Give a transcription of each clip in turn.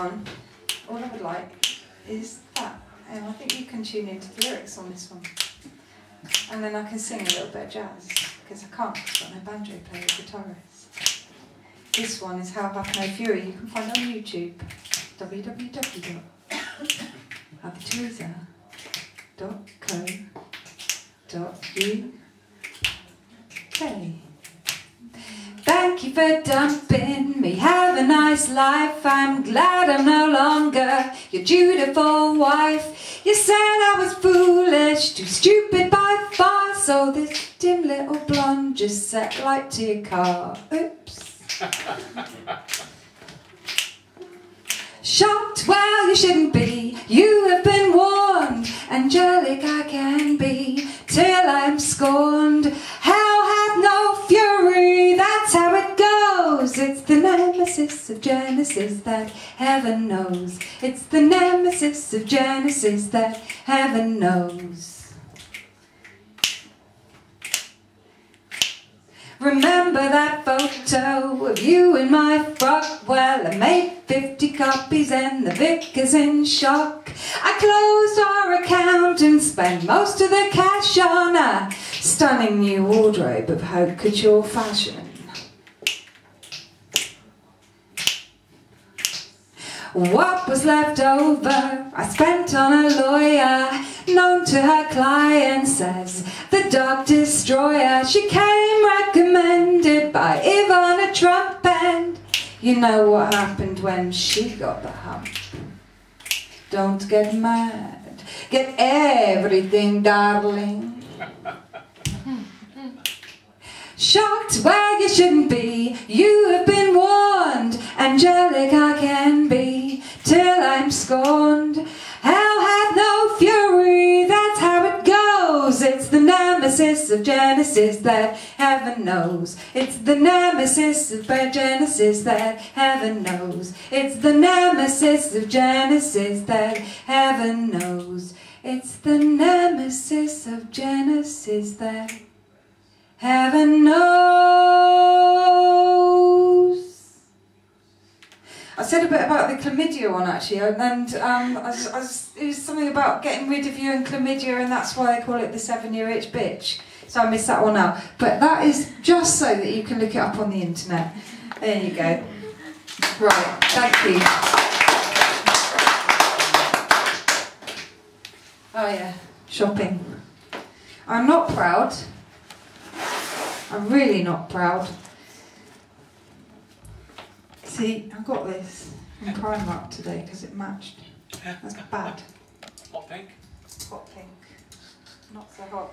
one, all I would like is that. And I think you can tune into the lyrics on this one. And then I can sing a little bit of jazz, because I can't, because I've got no banjo player or guitarist. This one is How Have No Fury. You can find it on YouTube. www.ot23.co.uk. Thank you for dumping me, have a nice life. I'm glad I'm no longer your dutiful wife. You said I was foolish, too stupid by far, so this dim little blonde just set light to your car. Oops. Shocked, well you shouldn't be, you have been warned. Angelic I can be, till I'm scorned. Hell hath no fury, that's how it goes. It's the Nemesis of Genesis that heaven knows. It's the Nemesis of Genesis that heaven knows. Remember that photo of you in my frock? Well, I made 50 copies and the vicar's in shock. I closed our account and spent most of the cash on a stunning new wardrobe of haute couture fashion. What was left over I spent on a lawyer known to her clients as the Dog Destroyer. She came recommended by Ivana Trump, and you know what happened when she got the hump. Don't get mad, get everything, darling. Shocked where you shouldn't be, you have been warned. Angelic I can be, till I'm scorned. Hell hath no fury, that's how it goes. It's the Nemesis of Genesis that heaven knows. It's the Nemesis of Genesis that heaven knows. It's the Nemesis of Genesis that heaven knows. It's the Nemesis of Genesis that heaven knows. I said a bit about the chlamydia one actually, and it was something about getting rid of you and chlamydia, and that's why they call it the 7-year itch bitch. So I missed that one out. But that is just so that you can look it up on the internet. There you go. Right, thank you. Oh yeah, shopping. I'm not proud. I'm really not proud. See, I got this in Primark today because it matched. That's bad. Hot pink? Hot pink. Not so hot.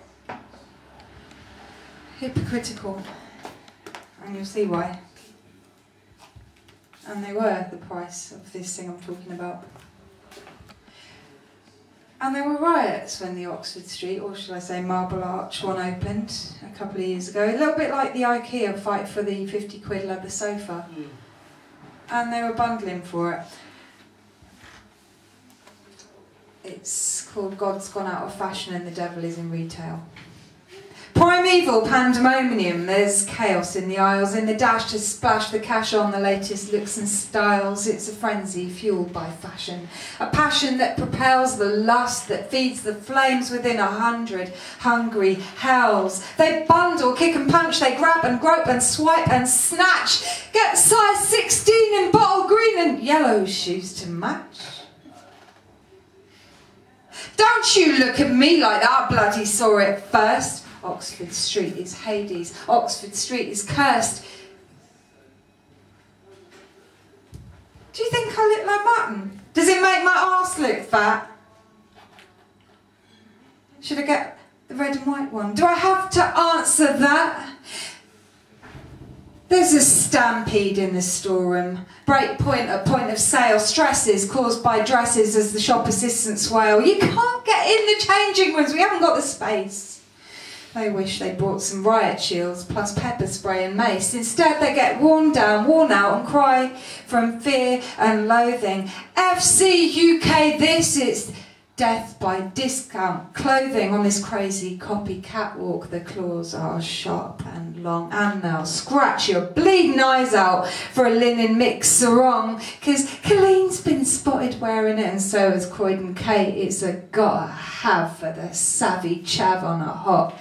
Hypocritical. And you'll see why. And they were the price of this thing I'm talking about. And there were riots when the Oxford Street, or should I say Marble Arch, one opened a couple of years ago. A little bit like the IKEA fight for the 50 quid leather sofa. Mm. And they were bundling for it. It's called God's Gone Out of Fashion and the Devil is in Retail. Primeval pandemonium, there's chaos in the aisles, in the dash to splash the cash on the latest looks and styles. It's a frenzy fueled by fashion, a passion that propels the lust, that feeds the flames within 100 hungry hells. They bundle, kick and punch, they grab and grope and swipe and snatch, get size 16 in bottle green and yellow shoes to match. Don't you look at me like that, I bloody saw it first. Oxford Street is Hades. Oxford Street is cursed. Do you think I look like mutton? Does it make my arse look fat? Should I get the red and white one? Do I have to answer that? There's a stampede in the storeroom. Break point at point of sale. Stresses caused by dresses as the shop assistants wail. You can't get in the changing rooms. We haven't got the space. They wish they brought some riot shields plus pepper spray and mace. Instead they get worn down, worn out and cry from fear and loathing. FC UK, this is death by discount clothing. On this crazy copy catwalk the claws are sharp and long, and they'll scratch your bleeding eyes out for a linen mix sarong, 'cause Colleen's been head wearing it, and so has Croydon Kate. It's a gotta have for the savvy chav on a hot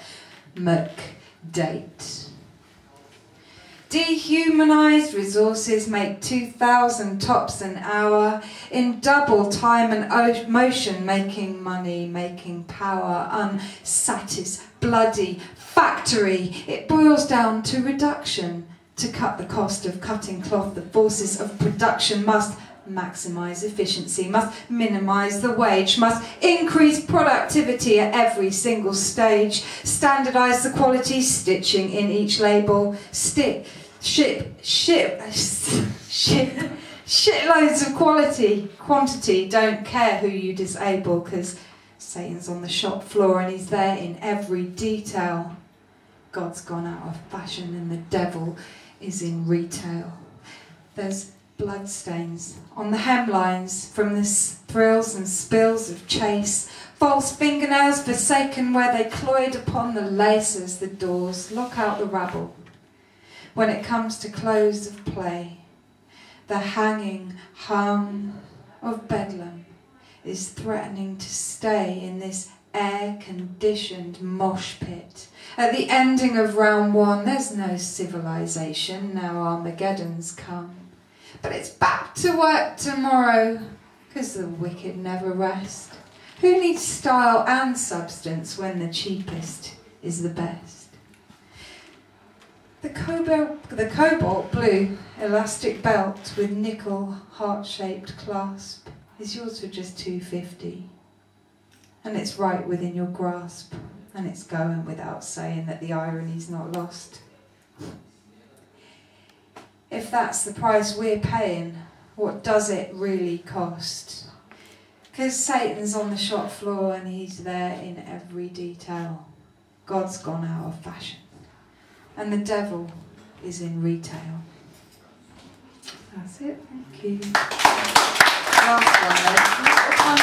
date. Dehumanised resources make 2,000 tops an hour in double time and motion, making money, making power, bloody factory. It boils down to reduction. To cut the cost of cutting cloth, the forces of production must maximise efficiency, must minimise the wage, must increase productivity at every single stage, standardise the quality, stitching in each label, shitloads of quantity, don't care who you disable, because Satan's on the shop floor and he's there in every detail. God's gone out of fashion and the devil is in retail. There's bloodstains on the hemlines from the thrills and spills of chase, false fingernails forsaken where they cloyed upon the lace as the doors lock out the rabble. When it comes to close of play, the hanging hum of bedlam is threatening to stay in this air-conditioned mosh pit. At the ending of round one, there's no civilization, now Armageddon's come. But it's back to work tomorrow, 'cause the wicked never rest. Who needs style and substance when the cheapest is the best? The cobalt blue elastic belt with nickel heart-shaped clasp is yours for just $2.50. And it's right within your grasp, and it's going without saying that the irony's not lost. If that's the price we're paying, what does it really cost? 'Cause Satan's on the shop floor and he's there in every detail. God's gone out of fashion, and the devil is in retail. That's it, thank you. Last one,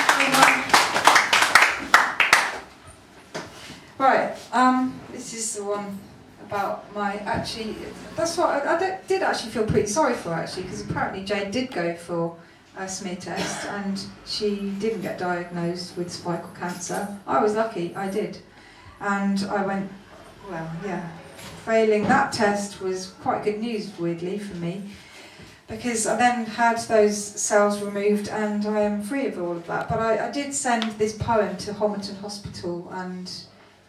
right, this is the one about my, that's what I did actually feel pretty sorry for, actually, because apparently Jade did go for a smear test and she didn't get diagnosed with cervical cancer. I was lucky, I did. And I went, well, yeah, failing that test was quite good news, weirdly, for me, because I then had those cells removed and I am free of all of that. But I did send this poem to Homerton Hospital and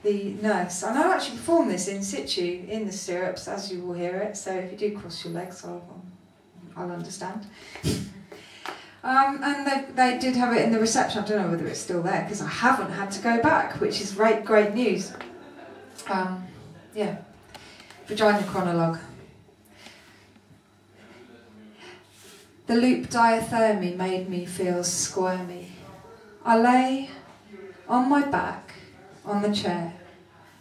the nurse, and I'll actually perform this in situ, in the stirrups, as you will hear it, so if you do cross your legs, I'll understand. And they did have it in the reception. I don't know whether it's still there, because I haven't had to go back, which is great news. Yeah, vagina chronologue. The loop diathermy made me feel squirmy. I lay on my back on the chair,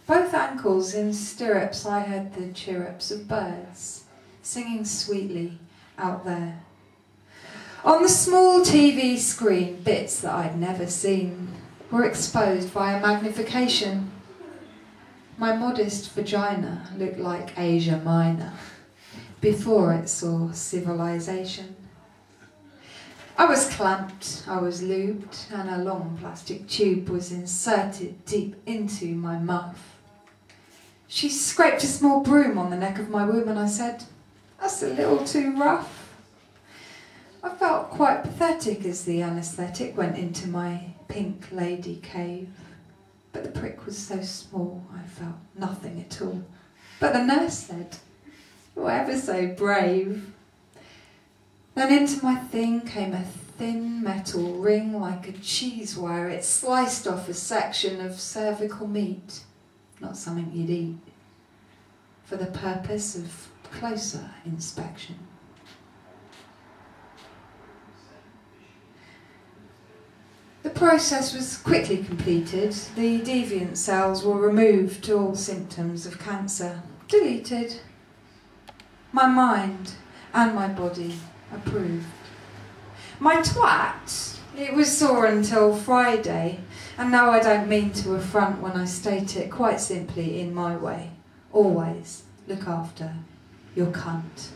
both ankles in stirrups. I heard the chirrups of birds singing sweetly out there. On the small TV screen, bits that I'd never seen were exposed via magnification. My modest vagina looked like Asia Minor before it saw civilization. I was clamped, I was lubed, and a long plastic tube was inserted deep into my muff. She scraped a small broom on the neck of my womb and I said, "That's a little too rough." I felt quite pathetic as the anaesthetic went into my pink lady cave. But the prick was so small, I felt nothing at all. But the nurse said, "You're ever so brave." Then into my thing came a thin metal ring like a cheese wire. It sliced off a section of cervical meat, not something you'd eat, for the purpose of closer inspection. The process was quickly completed. The deviant cells were removed, all symptoms of cancer deleted. My mind and my body approved. My twat, it was sore until Friday, and no, I don't mean to affront when I state it, quite simply in my way. Always look after your cunt.